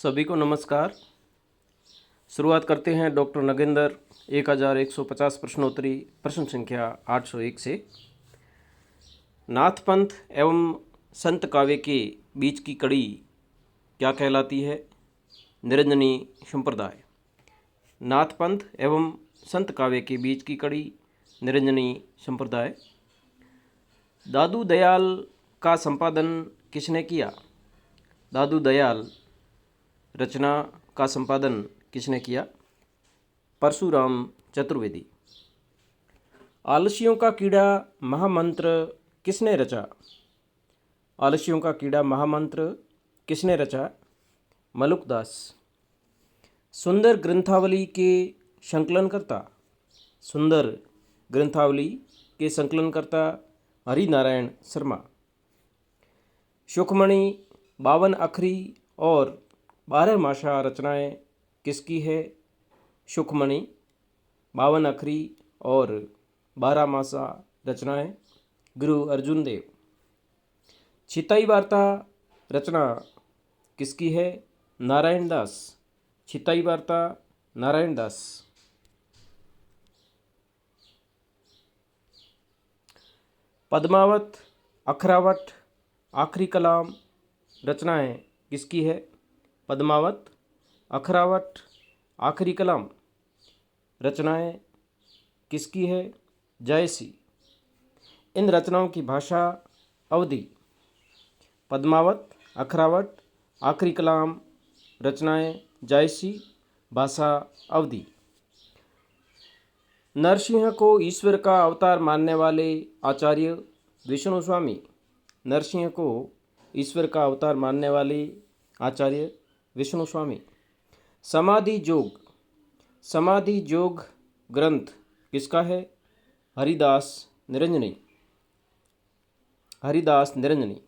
सभी को नमस्कार। शुरुआत करते हैं डॉक्टर नगेंद्र 1150 प्रश्नोत्तरी प्रश्न संख्या 801 से। नाथ पंथ एवं संत काव्य के बीच की कड़ी क्या कहलाती है? निरंजनी संप्रदाय। नाथ पंथ एवं संत काव्य के बीच की कड़ी निरंजनी संप्रदाय। दादू दयाल का संपादन किसने किया? दादू दयाल रचना का संपादन किसने किया? परशुराम चतुर्वेदी। आलसियों का कीड़ा महामंत्र किसने रचा? आलसियों का कीड़ा महामंत्र किसने रचा? मलुकदास। सुंदर ग्रंथावली के संकलनकर्ता। सुंदर ग्रंथावली के संकलनकर्ता हरिनारायण शर्मा। सुखमणि 52 अखरी और 12 मासा रचनाएं किसकी है? सुखमणि 52 अखरी और 12 मासा रचनाएं गुरु अर्जुन देव। छिताई वार्ता रचना किसकी है? नारायण दास। छिताई वार्ता नारायण दास। पद्मावत, अखरावट, आखरी कलाम रचनाएं किसकी है? पद्मावत, अखरावट, आखरी कलाम रचनाएं किसकी है? जायसी। इन रचनाओं की भाषा अवधी। पद्मावत, अखरावट, आखरी कलाम रचनाएं जायसी, भाषा अवधी। नरसिंह को ईश्वर का अवतार मानने वाले आचार्य विष्णु स्वामी। नरसिंह को ईश्वर का अवतार मानने वाले आचार्य विष्णु स्वामी। समाधि जोग। समाधि जोग ग्रंथ किसका है? हरिदास निरंजनी। हरिदास निरंजनी।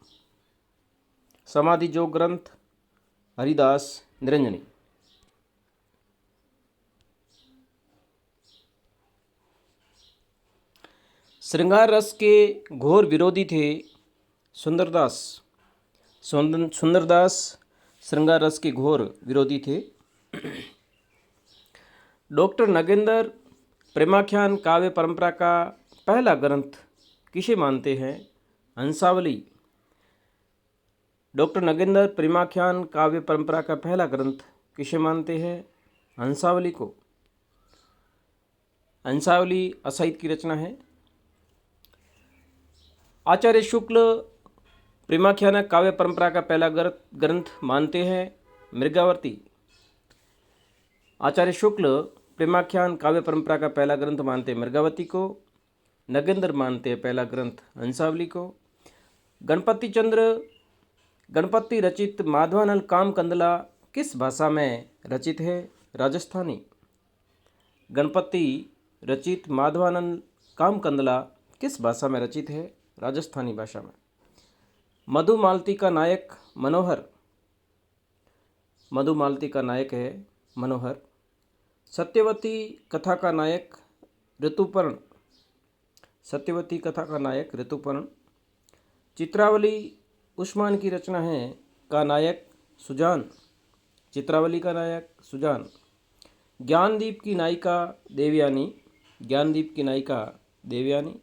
समाधि जोग ग्रंथ हरिदास निरंजनी। श्रृंगार रस के घोर विरोधी थे सुंदरदास। सुंदरदास श्रृंगार रस के घोर विरोधी थे। डॉक्टर नगेंद्र प्रेमाख्यान काव्य परंपरा का पहला ग्रंथ किसे मानते हैं? हंसावली। डॉक्टर नगेंद्र प्रेमाख्यान काव्य परंपरा का पहला ग्रंथ किसे मानते हैं? हंसावली को। हंसावली असाहित की रचना है। आचार्य शुक्ल प्रेमाख्यान काव्य परंपरा का पहला ग्रंथ मानते हैं मृगावर्ती। आचार्य शुक्ल प्रेमाख्यान काव्य परंपरा का पहला ग्रंथ मानते हैं मृगावती को। नगेंद्र मानते हैं पहला ग्रंथ हंसावली को। गणपति चंद्र गणपति रचित माधवानल कामकंदला किस भाषा में रचित है? राजस्थानी। गणपति रचित माधवानल कामकंदला किस भाषा में रचित है? राजस्थानी भाषा में। मधुमालती का नायक मनोहर। मधुमालती का नायक है मनोहर। सत्यवती कथा का नायक ऋतुपर्ण। सत्यवती कथा का नायक ऋतुपर्ण। चित्रावली उस्मान की रचना है का नायक सुजान। चित्रावली का नायक सुजान। ज्ञानदीप की नायिका देवयानी। ज्ञानदीप की नायिका देवयानी।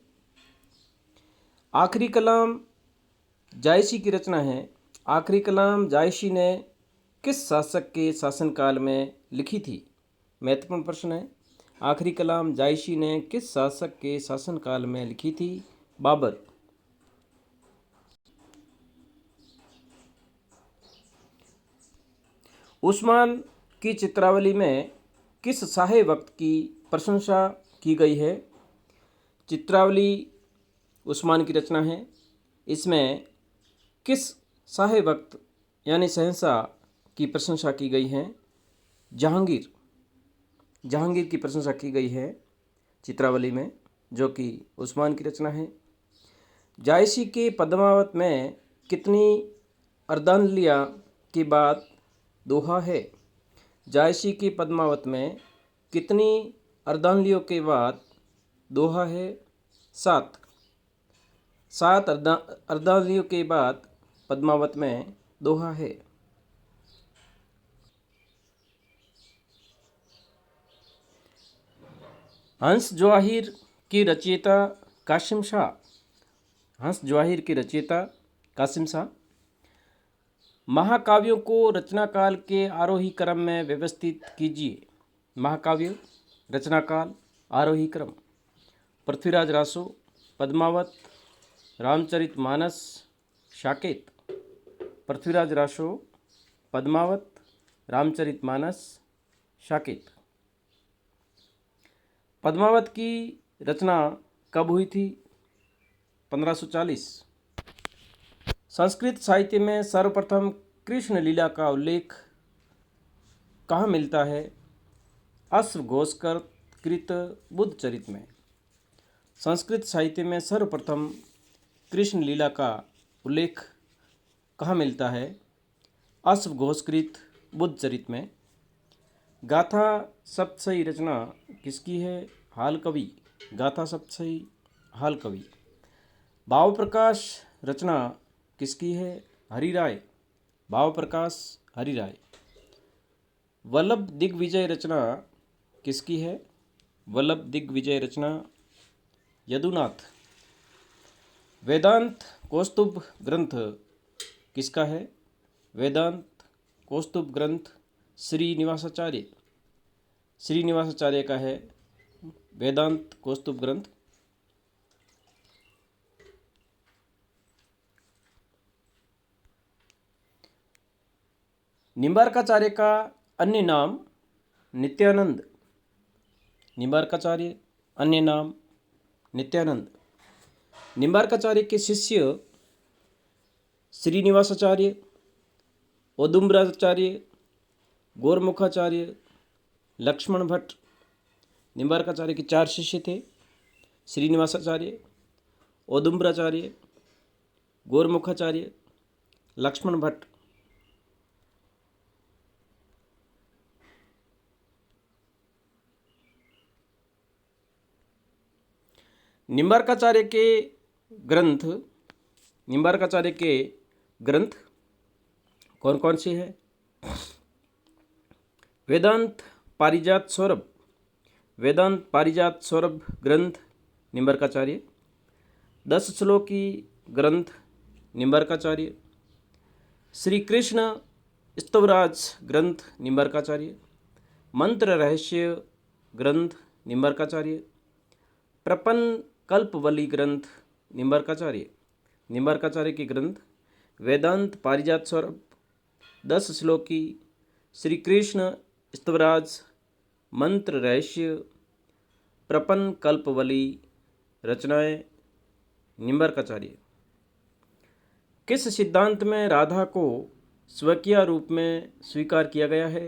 आखरी कलाम जायसी की रचना है। आखरी कलाम जायसी ने किस शासक के शासनकाल में लिखी थी? महत्वपूर्ण प्रश्न है। आखरी कलाम जायसी ने किस शासक के शासनकाल में लिखी थी? बाबर। उस्मान की चित्रावली में किस शाहे वक्त की प्रशंसा की गई है? चित्रावली उस्मान की रचना है। इसमें किस शाहे वक्त यानी शहंशाह की प्रशंसा की गई है? जहांगीर। जहांगीर की प्रशंसा की गई है चित्रावली में, जो कि उस्मान की रचना है। जायसी के पद्मावत में कितनी अर्धांजलियाँ के बाद दोहा है? जायसी की पद्मावत में कितनी अर्धांजलियों के बाद दोहा है? 7। 7 अर्धांजलियों के बाद पद्मावत में दोहा है। हंस जवाहिर की रचयिता कासिम शाह। हंस जवाहिर की रचयिता कासिम शाह। महाकाव्यों को रचना काल के आरोही क्रम में व्यवस्थित कीजिए। महाकाव्य रचना काल आरोही क्रम। पृथ्वीराज रासो, पद्मावत, रामचरितमानस, साकेत। पृथ्वीराज रासो, पद्मावत, रामचरितमानस, साकेत। पद्मावत की रचना कब हुई थी? 1540। संस्कृत साहित्य में सर्वप्रथम कृष्ण लीला का उल्लेख कहाँ मिलता है? अश्वघोषकर कृत बुद्धचरित में। संस्कृत साहित्य में सर्वप्रथम कृष्ण लीला का उल्लेख कहाँ मिलता है? अश्वघोषकृत बुद्धचरित में। गाथा सप्तशती रचना किसकी है? हाल कवि। गाथा सप्तशती हाल कवि। भाव प्रकाश रचना किसकी है? हरिराय। भाव प्रकाश हरिराय। वल्लभ दिग्विजय रचना किसकी है? वल्लभ दिग्विजय रचना यदुनाथ। वेदांत कौस्तुभ ग्रंथ किसका है? वेदांत कौस्तुभ ग्रंथ श्रीनिवासाचार्य। श्रीनिवासाचार्य का है वेदांत कौस्तुभ ग्रंथ। निम्बार्काचार्य का अन्य नाम नित्यानंद। निम्बार्काचार्य अन्य नाम नित्यानंद। निम्बार्काचार्य के शिष्य श्रीनिवासाचार्य, औदुम्बराचार्य, गौरमुखाचार्य, लक्ष्मण भट्ट। निम्बार्काचार्य के 4 शिष्य थे। श्रीनिवासाचार्य, औदुम्बराचार्य, गौरमुखाचार्य, लक्ष्मण भट्ट। निम्बार्काचार्य के ग्रंथ कौन कौन से हैं? वेदांत पारिजात सौरभ। वेदांत पारिजात सौरभ ग्रंथ निम्बार्काचार्य। 10 श्लोकी ग्रंथ निम्बार्काचार्य। श्री कृष्ण स्तवराज ग्रंथ निम्बार्काचार्य। मंत्र रहस्य ग्रंथ निम्बार्काचार्य। प्रपन्न कल्पवल्ली ग्रंथ निम्बार्काचार्य। निम्बार्काचार्य के ग्रंथ वेदांत पारिजात सौरभ, 10 श्लोकी, श्री कृष्ण स्तवराज, मंत्र रहस्य, प्रपन्न कल्पवल्ली रचनाएं निम्बार्काचार्य। किस सिद्धांत में राधा को स्वकीय रूप में स्वीकार किया गया है?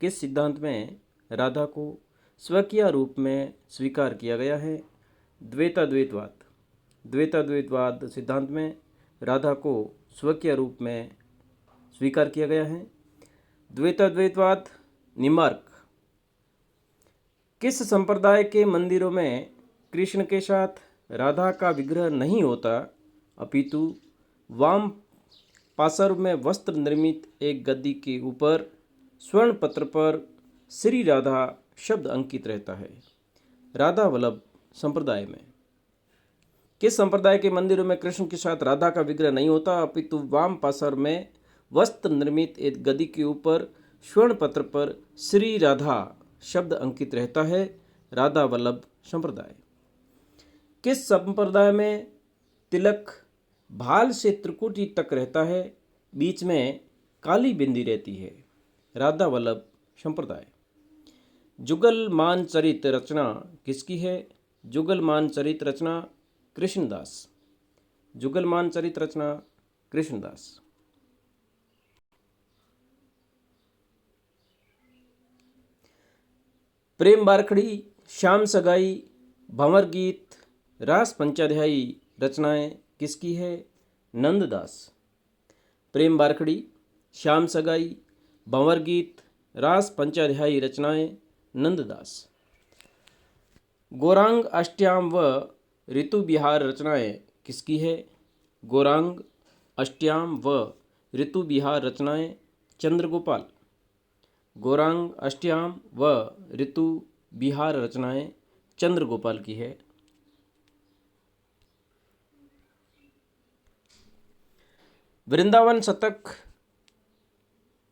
किस सिद्धांत में राधा को स्वकीय रूप में स्वीकार किया गया है? द्वैताद्वैतवाद। द्वैताद्वैतवाद सिद्धांत में राधा को स्वकीय रूप में स्वीकार किया गया है। द्वैताद्वैतवाद निम्बार्क। किस संप्रदाय के मंदिरों में कृष्ण के साथ राधा का विग्रह नहीं होता, अपितु वाम पार्श्व में वस्त्र निर्मित एक गद्दी के ऊपर स्वर्ण पत्र पर श्री राधा शब्द अंकित रहता है? राधा वल्लभ संप्रदाय में। किस संप्रदाय के मंदिरों में कृष्ण के साथ राधा का विग्रह नहीं होता, अपितु वाम पार्श्व में वस्त्र निर्मित एक गद्दी के ऊपर स्वर्ण पत्र पर श्री राधा शब्द अंकित रहता है? राधा वल्लभ संप्रदाय। किस संप्रदाय में तिलक भाल से त्रिकुटी तक रहता है, बीच में काली बिंदी रहती है? राधा वल्लभ संप्रदाय। जुगलमान चरित रचना किसकी है? जुगलमान चरित रचना कृष्णदास। जुगलमान चरित रचना कृष्णदास। प्रेम बारखड़ी, श्याम सगाई, भंवर गीत, रास पंचाध्यायी रचनाएं किसकी है? नंददास। प्रेम बारखड़ी, श्याम सगाई, भंवर गीत, रास पंचाध्यायी रचनाएं नंददास। गौरांग अष्टयाम व ऋतु विहार रचनाएं किसकी है? गौरांग अष्टयाम व ऋतु विहार रचनाएं चंद्रगोपाल। गौरांग अष्टयाम व ऋतु विहार रचनाएं चंद्र गोपाल की है। वृंदावन शतक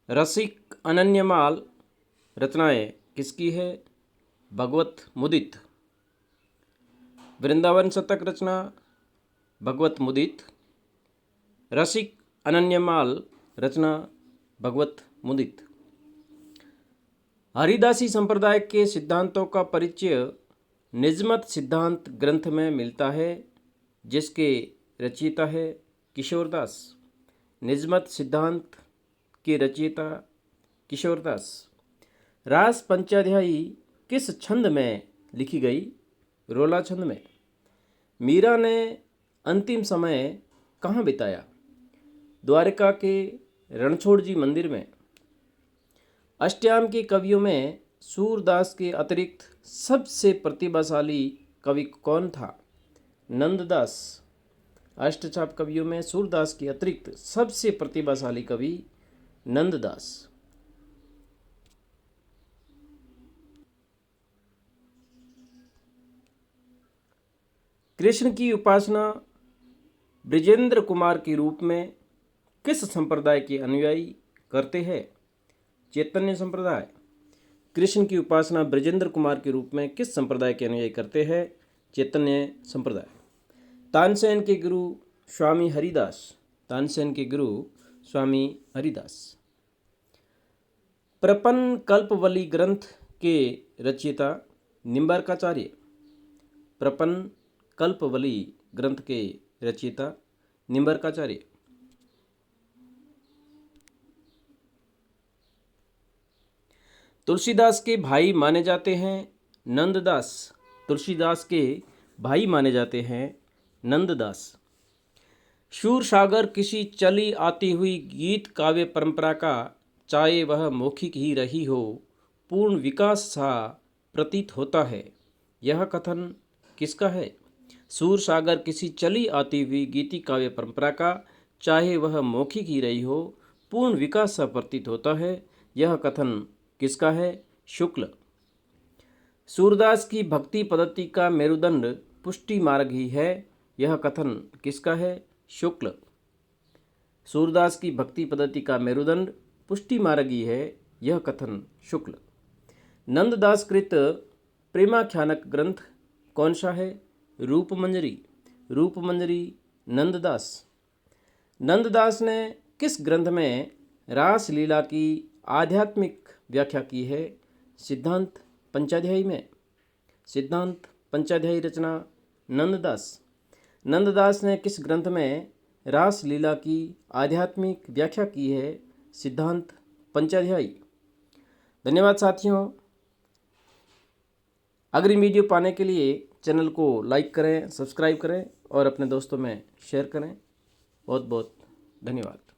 रसिक अनन्यमाल रचनाएं किसकी है? भगवत मुदित। वृंदावन शतक रचना भगवत मुदित। रसिक अनन्यमाल रचना भगवत मुदित। हरिदासी संप्रदाय के सिद्धांतों का परिचय निजमत सिद्धांत ग्रंथ में मिलता है, जिसके रचयिता है किशोरदास। निजमत सिद्धांत के रचयिता किशोरदास। रास पंचाध्यायी किस छंद में लिखी गई? रोला छंद में। मीरा ने अंतिम समय कहाँ बिताया? द्वारका के रणछोड़ जी मंदिर में। अष्टयाम के कवियों में सूरदास के अतिरिक्त सबसे प्रतिभाशाली कवि कौन था? नंददास। अष्टचाप कवियों में सूरदास के अतिरिक्त सबसे प्रतिभाशाली कवि नंददास। कृष्ण की उपासना ब्रिजेंद्र कुमार के रूप में किस संप्रदाय के अनुयायी करते हैं? चैतन्य संप्रदाय। कृष्ण की उपासना ब्रिजेंद्र कुमार के रूप में किस संप्रदाय के अनुयायी करते हैं? चैतन्य संप्रदाय। तानसेन के गुरु स्वामी हरिदास। तानसेन के गुरु स्वामी हरिदास। प्रपन्न कल्पवली ग्रंथ के रचयिता निम्बार्काचार्य। प्रपन्न कल्पवली ग्रंथ के रचयिता निम्बार्काचार्य। तुलसीदास के भाई माने जाते हैं नंददास। तुलसीदास के भाई माने जाते हैं नंददास। शूरसागर किसी चली आती हुई गीत काव्य परंपरा का, चाहे वह मौखिक ही रही हो, पूर्ण विकास सा प्रतीत होता है। यह कथन किसका है? शूरसागर किसी चली आती हुई गीति काव्य परंपरा का, चाहे वह मौखिक ही रही हो, पूर्ण विकास सा प्रतीत होता है। यह कथन किसका है? शुक्ल। सूरदास की भक्ति पद्धति का मेरुदंड पुष्टि मार्ग ही है। यह कथन किसका है? शुक्ल। सूरदास की भक्ति पद्धति का मेरुदंड पुष्टि मार्ग ही है। यह कथन शुक्ल। नंददास कृत प्रेमाख्यानक ग्रंथ कौन सा है? रूपमंजरी। रूपमंजरी नंददास। नंददास ने किस ग्रंथ में रास लीला की आध्यात्मिक व्याख्या की है? सिद्धांत पंचाध्यायी में। सिद्धांत पंचाध्यायी रचना नंददास। नंददास ने किस ग्रंथ में रास लीला की आध्यात्मिक व्याख्या की है? सिद्धांत पंचाध्यायी। धन्यवाद साथियों। अगली वीडियो पाने के लिए चैनल को लाइक करें, सब्सक्राइब करें और अपने दोस्तों में शेयर करें। बहुत बहुत धन्यवाद।